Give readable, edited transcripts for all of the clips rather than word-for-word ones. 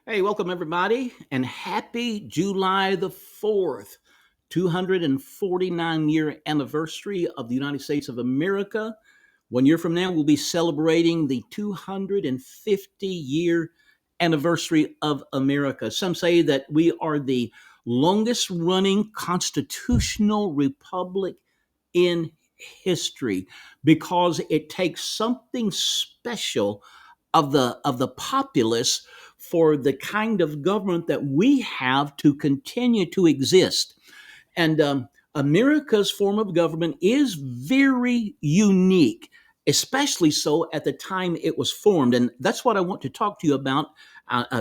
Hey, welcome everybody, and happy July the 4th, 249-year anniversary of the United States of America. 1 year from now, we'll be celebrating the 250-year anniversary of America. Some say that we are the longest running constitutional republic in history because it takes something special of the populace for the kind of government that we have to continue to exist. And America's form of government is very unique, especially so at the time it was formed. And that's what I want to talk to you about.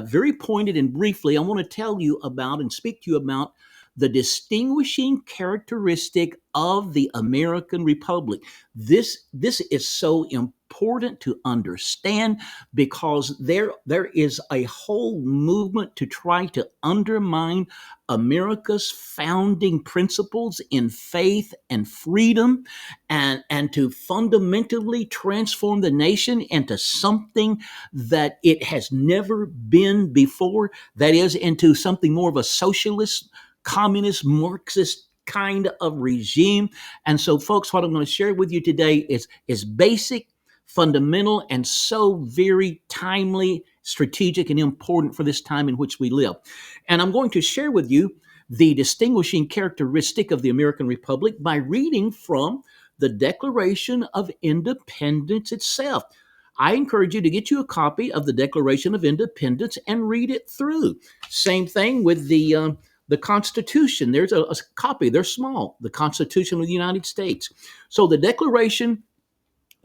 Very pointed and briefly, I want to tell you about and speak to you about the distinguishing characteristic of the American Republic. This is so important to understand because there is a whole movement to try to undermine America's founding principles in faith and freedom, and to fundamentally transform the nation into something that it has never been before, that is, into something more of a socialist, communist, Marxist kind of regime. And so, folks, what I'm going to share with you today is basic, fundamental, and so very timely, strategic, and important for this time in which we live. And I'm going to share with you the distinguishing characteristic of the American Republic by reading from the Declaration of Independence itself. I encourage you to get you a copy of the Declaration of Independence and read it through. Same thing with the Constitution. There's a copy. They're small. The Constitution of the United States. So the Declaration,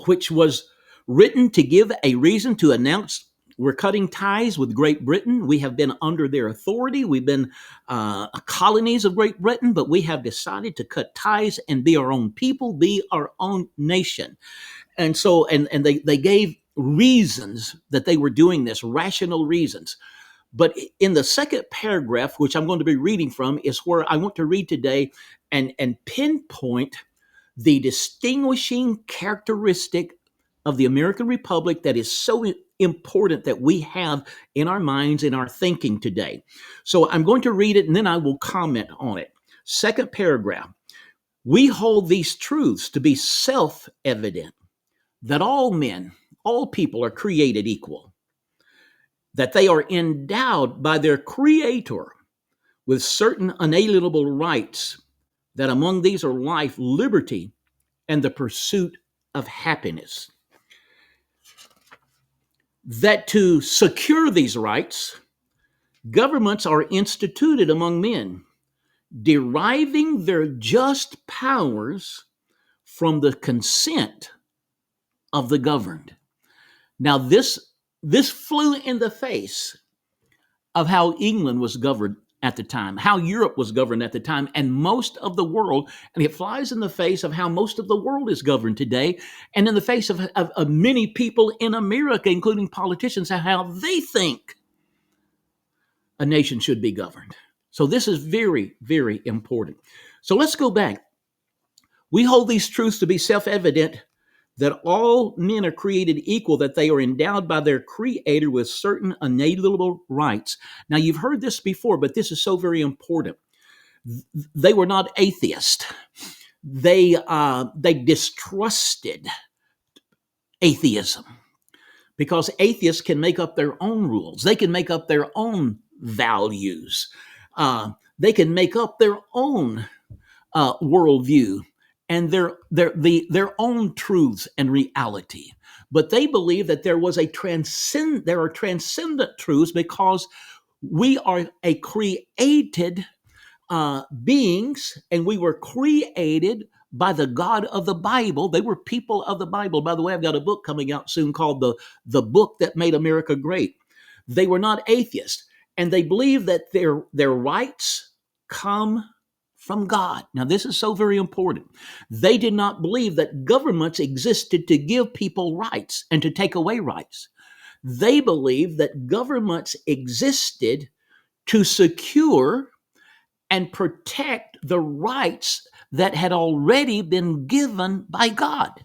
which was written to give a reason to announce we're cutting ties with Great Britain. We have been under their authority. We've been colonies of Great Britain, but we have decided to cut ties and be our own people, be our own nation. And so, and they gave reasons that they were doing this, rational reasons. But in the second paragraph, which I'm going to be reading from, is where I want to read today and pinpoint the distinguishing characteristic of the American Republic that is so important that we have in our minds, in our thinking today. So I'm going to read it and then I will comment on it. Second paragraph. We hold these truths to be self-evident, that all men, all people are created equal, that they are endowed by their Creator with certain unalienable rights, that among these are life, liberty, and the pursuit of happiness. That to secure these rights, governments are instituted among men, deriving their just powers from the consent of the governed. Now, this flew in the face of how England was governed at the time, how Europe was governed at the time, and most of the world. And it flies in the face of how most of the world is governed today, and in the face of many people in America, including politicians, how they think a nation should be governed. So this is very, very important. So let's go back. We hold these truths to be self-evident, that all men are created equal, that they are endowed by their Creator with certain unalienable rights. Now, you've heard this before, but this is so very important. They were not atheists. They distrusted atheism because atheists can make up their own rules. They can make up their own values. They can make up their own worldview and their own truths and reality. But they believe that there are transcendent truths because we are a created beings, and we were created by the God of the Bible. They were people of the Bible. By the way, I've got a book coming out soon called The Book That Made America Great. They were not atheists, and they believe that their rights come from God. Now, this is so very important. They did not believe that governments existed to give people rights and to take away rights. They believed that governments existed to secure and protect the rights that had already been given by God.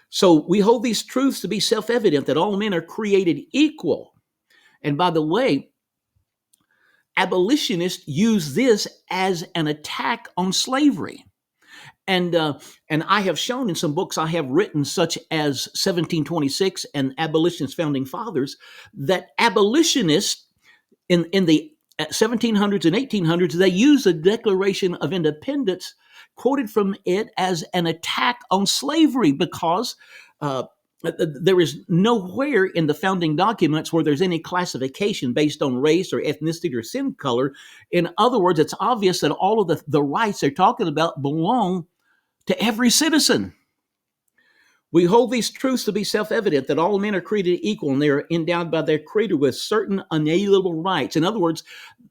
So we hold these truths to be self-evident, that all men are created equal, And by the way, abolitionists use this as an attack on slavery. And and I have shown in some books I have written, such as 1726 and Abolitionist Founding Fathers, that abolitionists in the 1700s and 1800s, they used the Declaration of Independence, quoted from it, as an attack on slavery because uh, there is nowhere in the founding documents where there's any classification based on race or ethnicity or skin color. In other words, it's obvious that all of the rights they're talking about belong to every citizen. We hold these truths to be self-evident, that all men are created equal and they are endowed by their Creator with certain unalienable rights. In other words,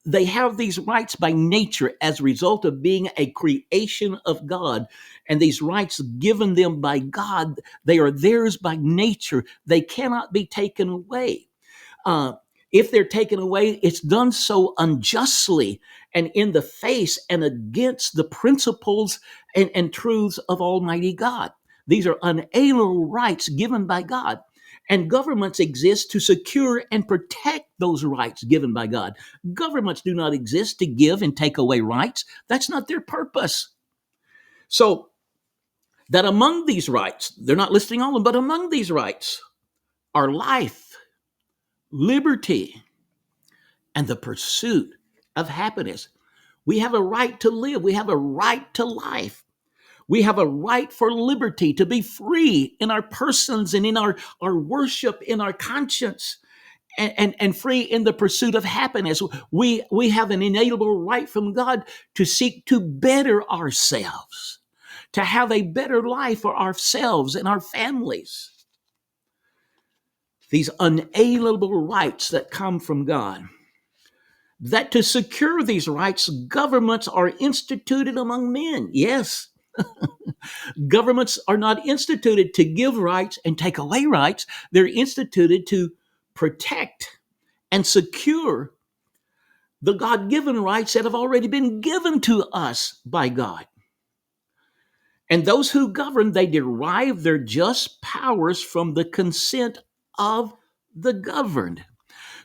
they have these rights by nature as a result of being a creation of God. And these rights given them by God, they are theirs by nature. They cannot be taken away. Uh, if they're taken away, it's done so unjustly and in the face and against the principles and truths of Almighty God. These are unalienable rights given by God. And governments exist to secure and protect those rights given by God. Governments do not exist to give and take away rights. That's not their purpose. So, that among these rights, they're not listing all of them, but among these rights are life, liberty, and the pursuit of happiness. We have a right to live. We have a right to life. We have a right for liberty, to be free in our persons and in our worship, in our conscience, and free in the pursuit of happiness. We have an inalienable right from God to seek to better ourselves, to have a better life for ourselves and our families. These unalienable rights that come from God. That to secure these rights, governments are instituted among men. Yes, governments are not instituted to give rights and take away rights. They're instituted to protect and secure the God given rights that have already been given to us by God. And those who govern, they derive their just powers from the consent of the governed.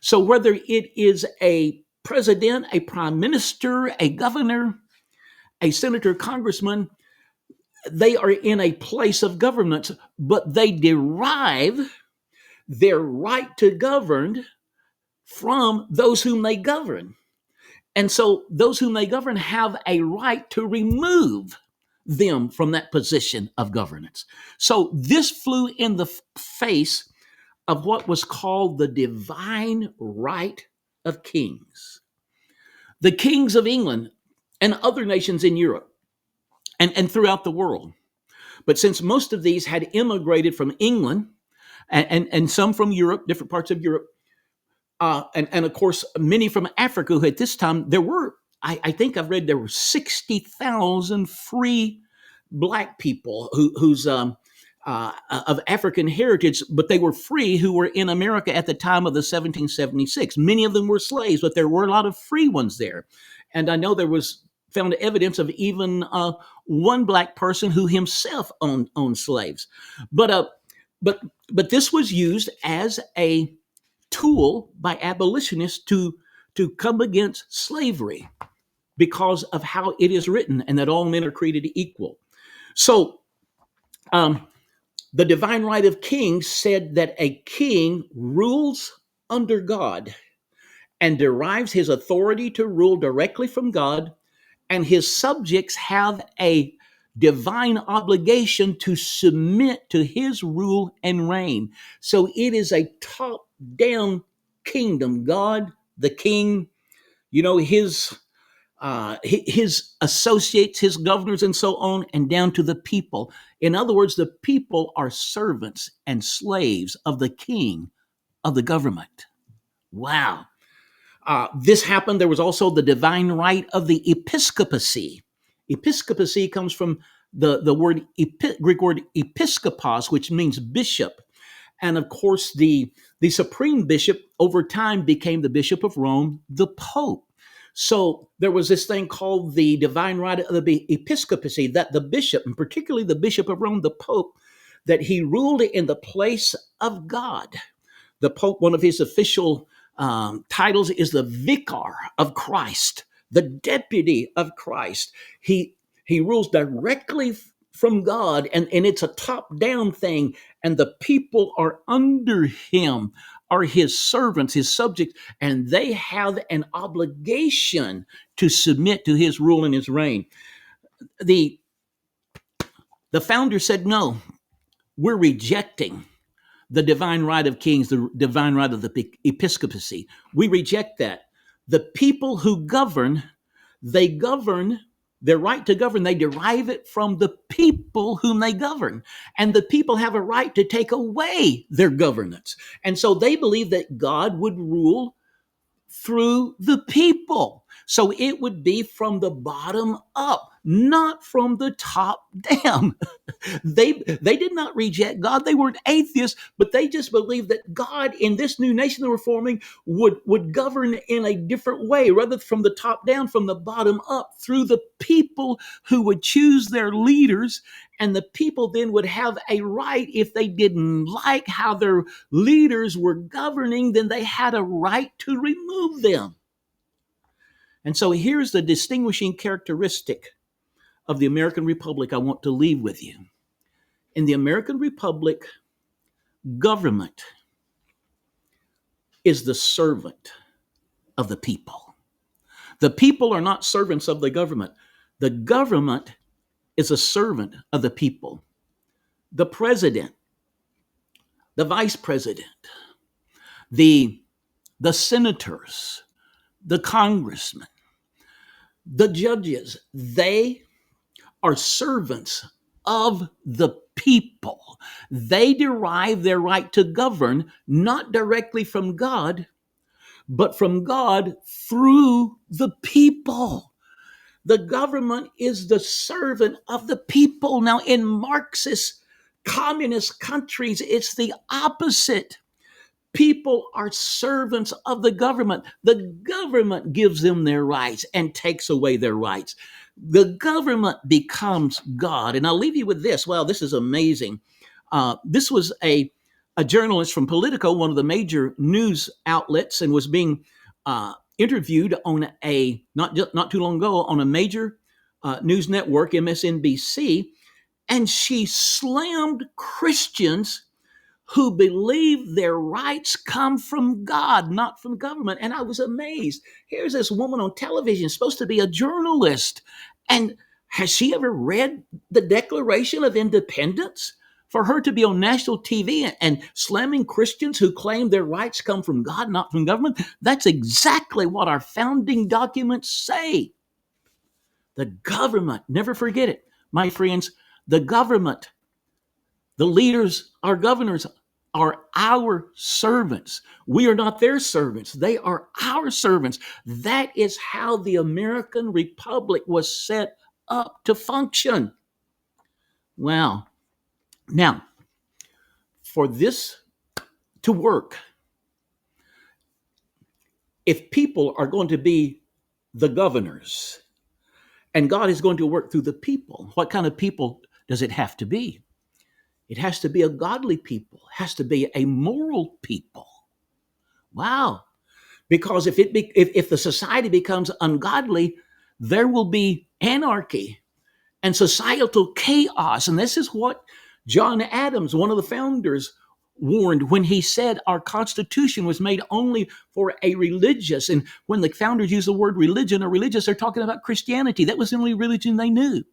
So whether it is a president, a prime minister, a governor, a senator, congressman, they are in a place of governance, but they derive their right to govern from those whom they govern. And so those whom they govern have a right to remove them from that position of governance. So this flew in the face of what was called the divine right of kings. The kings of England and other nations in Europe and throughout the world. But since most of these had immigrated from England and some from Europe, different parts of Europe, and of course, many from Africa, who at this time, there were, I think I've read there were 60,000 free black people who's of African heritage, but they were free, who were in America at the time of the 1776. Many of them were slaves, but there were a lot of free ones there. And I know there was found evidence of even one black person who himself owned slaves. But uh, but but this was used as a tool by abolitionists to come against slavery because of how it is written and that all men are created equal. So um, the divine right of kings said that a king rules under God and derives his authority to rule directly from God, and his subjects have a divine obligation to submit to his rule and reign. So it is a top down kingdom. God, the king, his associates, his governors, and so on, and down to the people. In other words, the people are servants and slaves of the king, of the government. Wow. This happened. There was also the divine right of the episcopacy. Episcopacy comes from the word Greek word episkopos, which means bishop. And of course, the supreme bishop over time became the Bishop of Rome, the Pope. So there was this thing called the divine right of the episcopacy, that the bishop, and particularly the Bishop of Rome, the Pope, that he ruled in the place of God. The Pope, one of his official titles is the vicar of Christ, the deputy of Christ. He rules directly from God, and it's a top-down thing, and the people are under him, are his servants, his subjects, and they have an obligation to submit to his rule and his reign. The the founder said, no, we're rejecting the divine right of kings, the divine right of the episcopacy. We reject that. The people who govern, they govern, their right to govern, they derive it from the people whom they govern. And the people have a right to take away their governance. And so they believe that God would rule through the people. So it would be from the bottom up, not from the top down. They did not reject God. They weren't atheists, but they just believed that God in this new nation they were forming would govern in a different way, rather from the top down, from the bottom up, through the people who would choose their leaders. And the people then would have a right, if they didn't like how their leaders were governing, then they had a right to remove them. And so here's the distinguishing characteristic of the American Republic I want to leave with you. In the American Republic, government is the servant of the people. The people are not servants of the government. The government is a servant of the people. The president, the vice president, the senators, the congressmen, the judges, they are servants of the people. They derive their right to govern not directly from God, but from God through the people. The government is the servant of the people. Now, in Marxist communist countries, it's the opposite. People are servants of the government. The government gives them their rights and takes away their rights. The government becomes God. And I'll leave you with this. Wow, this is amazing. This was a journalist from Politico, one of the major news outlets, and was being interviewed on not too long ago on a major news network, MSNBC, and she slammed Christians who believe their rights come from God, not from government. And I was amazed. Here's this woman on television, supposed to be a journalist. And has she ever read the Declaration of Independence? For her to be on national TV and slamming Christians who claim their rights come from God, not from government, that's exactly what our founding documents say. The government, never forget it, my friends, the government, the leaders, our governors, are our servants. We are not their servants. They are our servants. That is how the American Republic was set up to function. Wow. Now, for this to work, if people are going to be the governors and God is going to work through the people, what kind of people does it have to be? It has to be a godly people, has to be a moral people. Wow. Because if the society becomes ungodly, there will be anarchy and societal chaos. And this is what John Adams, one of the founders, warned when he said our Constitution was made only for a religious. And when the founders use the word religion or religious, they're talking about Christianity. That was the only religion they knew.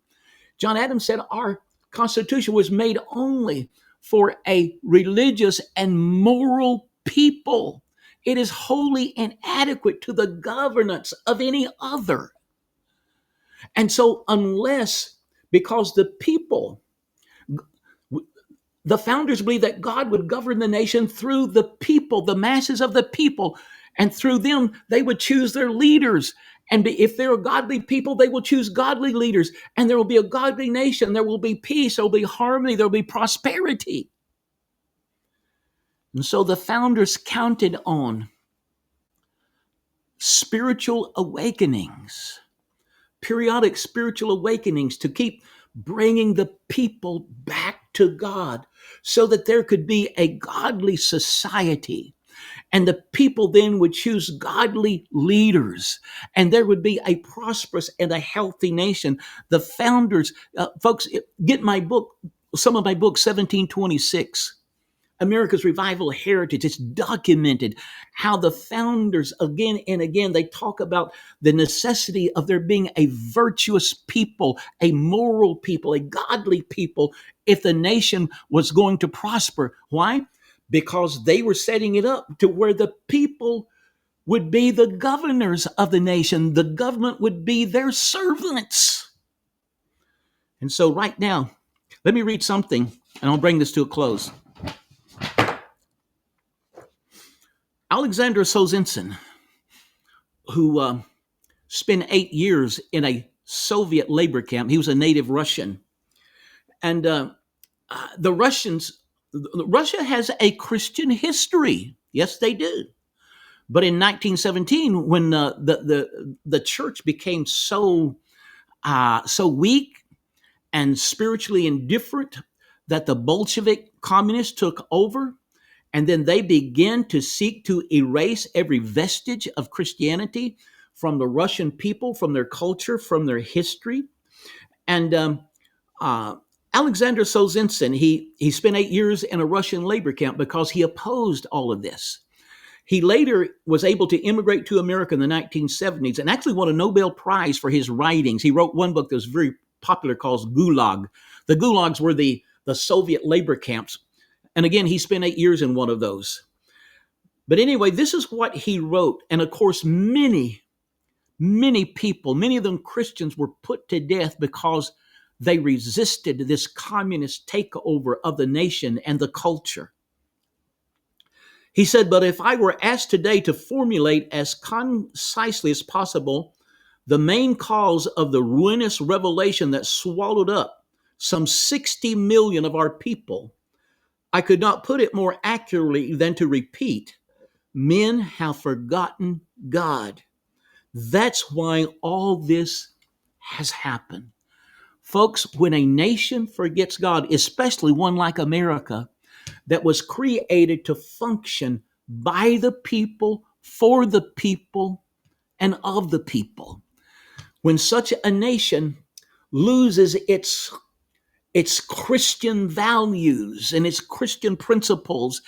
John Adams said our Constitution was made only for a religious and moral people. It is wholly inadequate to the governance of any other. And so because the people, the founders believed that God would govern the nation through the people, the masses of the people, and through them, they would choose their leaders. And if they're a godly people, they will choose godly leaders. And there will be a godly nation. There will be peace. There will be harmony. There will be prosperity. And so the founders counted on spiritual awakenings, periodic spiritual awakenings to keep bringing the people back to God so that there could be a godly society. And the people then would choose godly leaders, and there would be a prosperous and a healthy nation. The founders, folks, get my book, some of my books, 1726. America's Revival Heritage. It's documented how the founders, again and again, they talk about the necessity of there being a virtuous people, a moral people, a godly people, if the nation was going to prosper. Why? Because they were setting it up to where the people would be the governors of the nation. The government would be their servants. And so, right now, let me read something, and I'll bring this to a close. Alexander Solzhenitsyn, who spent 8 years in a Soviet labor camp, he was a native Russian. And the Russians, Russia has a Christian history. Yes, they do. But in 1917, when the church became so weak and spiritually indifferent that the Bolshevik communists took over, and then they began to seek to erase every vestige of Christianity from the Russian people, from their culture, from their history. And Alexander Solzhenitsyn, he spent 8 years in a Russian labor camp because he opposed all of this. He later was able to immigrate to America in the 1970s and actually won a Nobel Prize for his writings. He wrote one book that was very popular called Gulag. The Gulags were the Soviet labor camps. And again, he spent 8 years in one of those. But anyway, this is what he wrote. And of course, many people, many of them Christians, were put to death because they resisted this communist takeover of the nation and the culture. He said, but if I were asked today to formulate as concisely as possible the main cause of the ruinous revelation that swallowed up some 60 million of our people, I could not put it more accurately than to repeat, men have forgotten God. That's why all this has happened. Folks, when a nation forgets God, especially one like America, that was created to function by the people, for the people, and of the people. When such a nation loses its Christian values and its Christian principles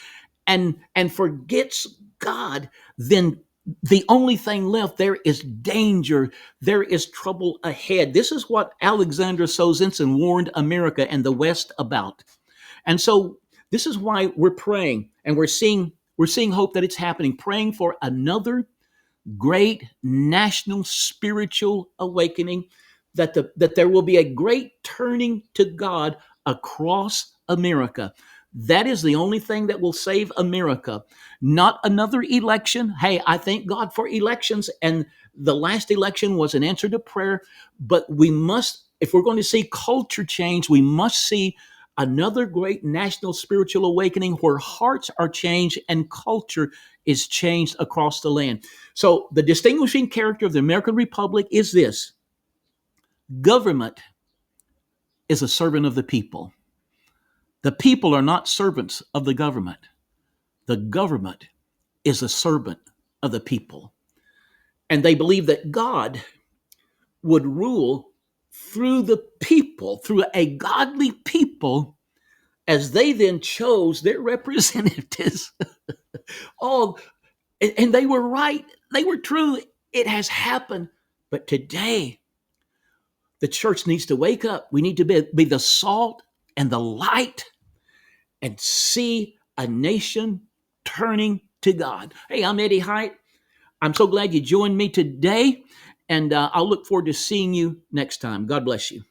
and forgets God, then the only thing left, there is danger, there is trouble ahead. This is what Alexander Solzhenitsyn warned America and the West about. And so this is why we're praying, and we're seeing hope that it's happening, praying for another great national spiritual awakening, that there will be a great turning to God across America. That is the only thing that will save America, not another election. Hey, I thank God for elections, and the last election was an answer to prayer, but we must, if we're going to see culture change, we must see another great national spiritual awakening where hearts are changed and culture is changed across the land. So the distinguishing character of the American Republic is this: government is a servant of the people. The people are not servants of the government. The government is a servant of the people. And they believe that God would rule through the people, through a godly people, as they then chose their representatives. Oh, and they were right. They were true. It has happened. But today, the church needs to wake up. We need to be the salt and the light and see a nation turning to God. Hey, I'm Eddie Hyatt. I'm so glad you joined me today, and I'll look forward to seeing you next time. God bless you.